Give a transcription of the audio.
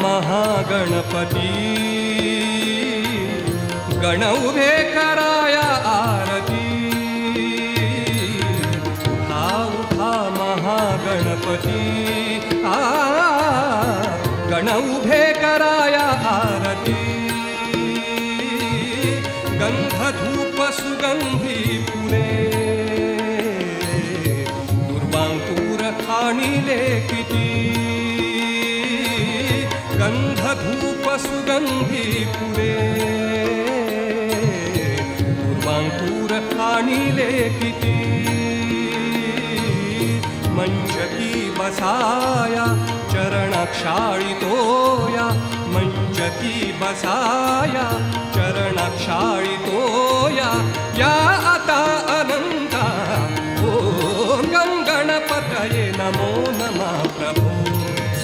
महागणपती गण उभे कराया आरती उठा महागणपती गण उभे कराया आरती गंध धूप सुगंधी फुले दुर्वांकूर आणिले किती गंध धूप सुगंधी फुले दुर्वांकूर आणिले किती मंचकी बसाया चरणक्षाळितोया मंचकी बसाया चरणक्षाळितोया या